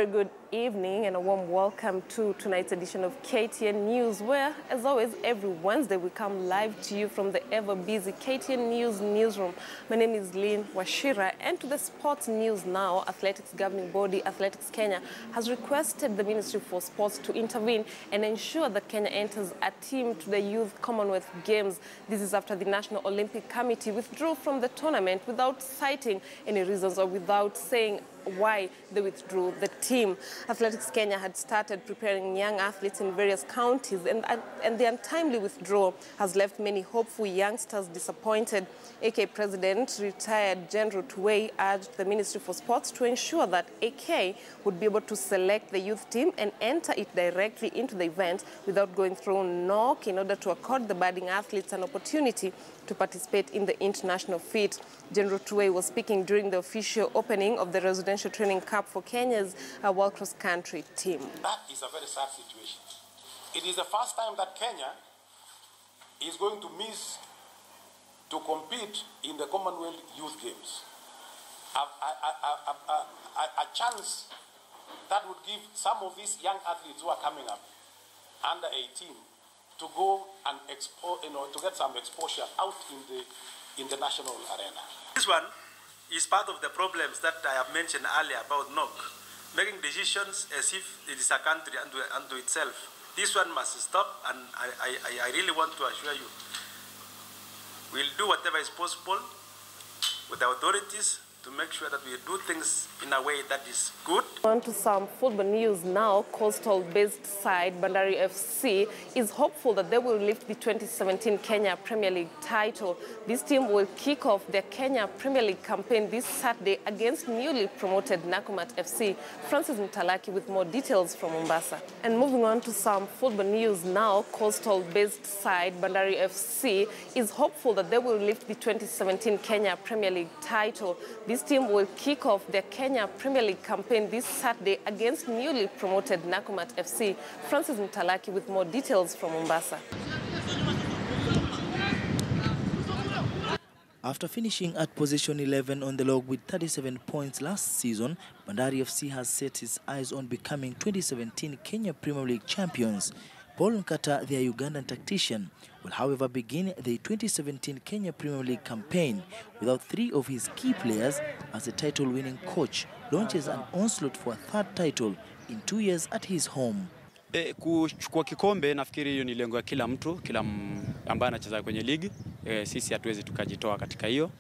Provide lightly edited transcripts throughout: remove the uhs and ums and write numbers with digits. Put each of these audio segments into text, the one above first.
Very good evening and a warm welcome to tonight's edition of KTN News, where, as always, every Wednesday we come live to you from the ever-busy KTN News newsroom. My name is Lynn Wachira, and to the sports news now. Athletics governing body, Athletics Kenya, has requested the Ministry for Sports to intervene and ensure that Kenya enters a team to the Youth Commonwealth Games. This is after the National Olympic Committee withdrew from the tournament without citing any reasons or without saying why they withdrew the team. Athletics Kenya had started preparing young athletes in various counties, and the untimely withdrawal has left many hopeful youngsters disappointed. AK President, retired General Tuwei, urged the Ministry for Sports to ensure that AK would be able to select the youth team and enter it directly into the event without going through knock, in order to accord the budding athletes an opportunity to participate in the international feat. General Tuwei was speaking during the official opening of the Residential Training Cup for Kenya's World Cross Country team. That is a very sad situation. It is the first time that Kenya is going to miss to compete in the Commonwealth Youth Games. A chance that would give some of these young athletes who are coming up under 18 to go and to get some exposure out in the national arena. This one is part of the problems that I have mentioned earlier about NOC, making decisions as if it is a country unto itself. This one must stop, and I really want to assure you, we'll do whatever is possible with the authorities to make sure that we do things in a way that is good. On to some football news now. Coastal-based side Bandari FC is hopeful that they will lift the 2017 Kenya Premier League title. This team will kick off their Kenya Premier League campaign this Saturday against newly promoted Nakumatt FC. Francis Mtalaki with more details from Mombasa. And moving on to some football news now. Coastal-based side Bandari FC is hopeful that they will lift the 2017 Kenya Premier League title. This team will kick off their Kenya Premier League campaign this Saturday against newly promoted Nakumatt FC. Francis Mtalaki with more details from Mombasa. After finishing at position 11 on the log with 37 points last season, Bandari FC has set its eyes on becoming 2017 Kenya Premier League champions. Paul Nkata, their Ugandan tactician, will however begin the 2017 Kenya Premier League campaign without three of his key players, as the title-winning coach launches an onslaught for a third title in 2 years at his home. Kuchukua kikombe nafikiri hiyo ni lengo ya kila mtu, kila ambaye anacheza kwenye ligi. Sisi hatuwezi tukajitoa katika hiyo.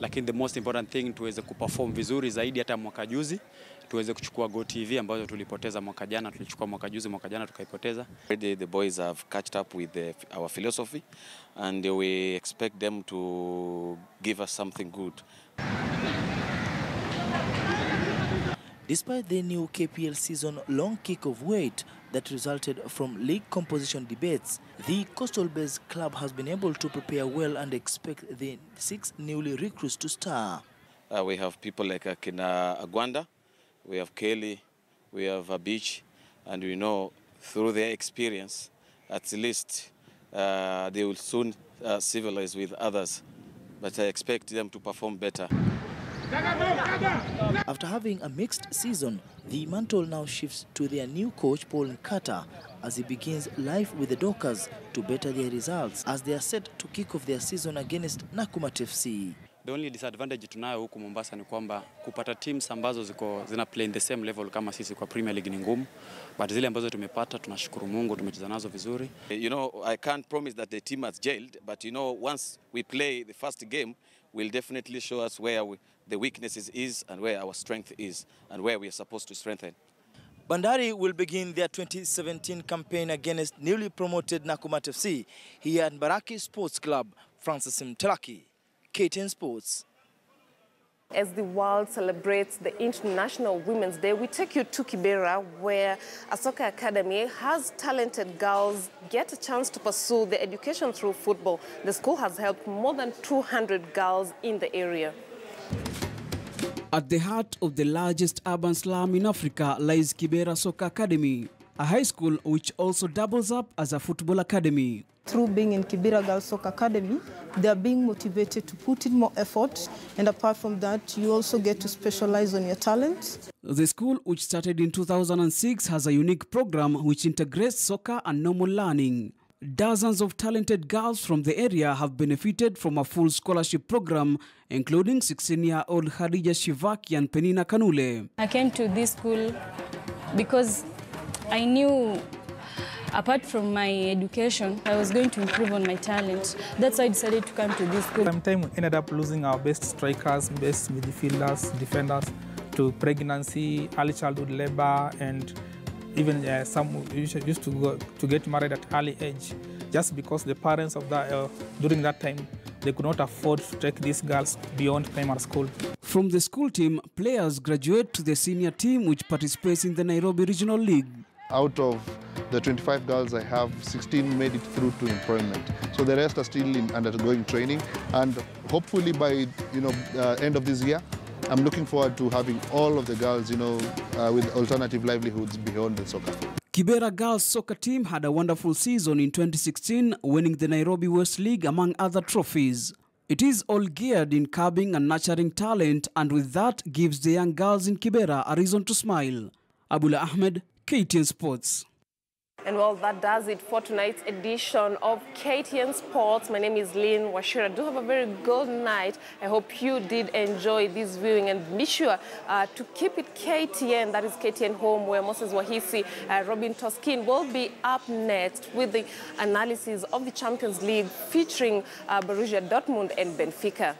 Lakini the most important thing tuweze kuperform vizuri zaidi hata mwaka juzi. Tuweze kuchukua Go TV ambayo tulipoteza mwaka jana, tulichukua mwaka juzi, mwaka jana tukaipoteza. The boys have catched up with our philosophy, and we expect them to give us something good. Despite the new KPL season-long kick-off wait that resulted from league composition debates, the coastal-based club has been able to prepare well and expect the 6 newly recruits to star. We have people like Akina Agwanda, we have Kelly, we have Beach, and we know through their experience, at least they will soon civilize with others. But I expect them to perform better. After having a mixed season, the mantle now shifts to their new coach Paul Nkata as he begins life with the Dockers to better their results as they are set to kick off their season against Nakumatt FC. The only disadvantage tunayo huku Mombasa ni kwamba kupata teams ambazo zina play in the same level kama sisi kwa Premier League ni ngumu, but zile ambazo tumepata tunashukuru Mungu, tumecheza nazo vizuri. You know, I can't promise that the team has jailed, but you know, once we play the first game, will definitely show us where the weaknesses is and where our strength is and where we are supposed to strengthen. Bandari will begin their 2017 campaign against newly promoted Nakumatt FC here at Baraki Sports Club. Francis Mtalaki, KTN Sports. As the world celebrates the International Women's Day, we take you to Kibera, where a soccer academy has talented girls get a chance to pursue their education through football. The school has helped more than 200 girls in the area. At the heart of the largest urban slum in Africa lies Kibera Soccer Academy, a high school which also doubles up as a football academy. Through being in Kibera Girls Soccer Academy, they are being motivated to put in more effort, and apart from that, you also get to specialize on your talents. The school, which started in 2006, has a unique program which integrates soccer and normal learning. Dozens of talented girls from the area have benefited from a full scholarship program, including 16-year-old Khadija Shivaki and Penina Kanule. I came to this school because I knew, apart from my education, I was going to improve on my talent. That's why I decided to come to this school. Sometimes we ended up losing our best strikers, best midfielders, defenders to pregnancy, early childhood labor, and even some used to get married at early age, just because the parents of that during that time they could not afford to take these girls beyond primary school. From the school team, players graduate to the senior team, which participates in the Nairobi Regional League. Out of the 25 girls I have, 16 made it through to employment. So the rest are still undergoing training, and hopefully by end of this year, I'm looking forward to having all of the girls, with alternative livelihoods beyond the soccer. Kibera girls soccer team had a wonderful season in 2016, winning the Nairobi West League among other trophies. It is all geared in curbing and nurturing talent, and with that gives the young girls in Kibera a reason to smile. Abula Ahmed, KTN Sports. And well, that does it for tonight's edition of KTN Sports. My name is Lynn Wachira. Do have a very good night. I hope you did enjoy this viewing, and be sure to keep it KTN. That is KTN Home, where Moses Wahisi, Robin Toskin will be up next with the analysis of the Champions League featuring Borussia Dortmund and Benfica.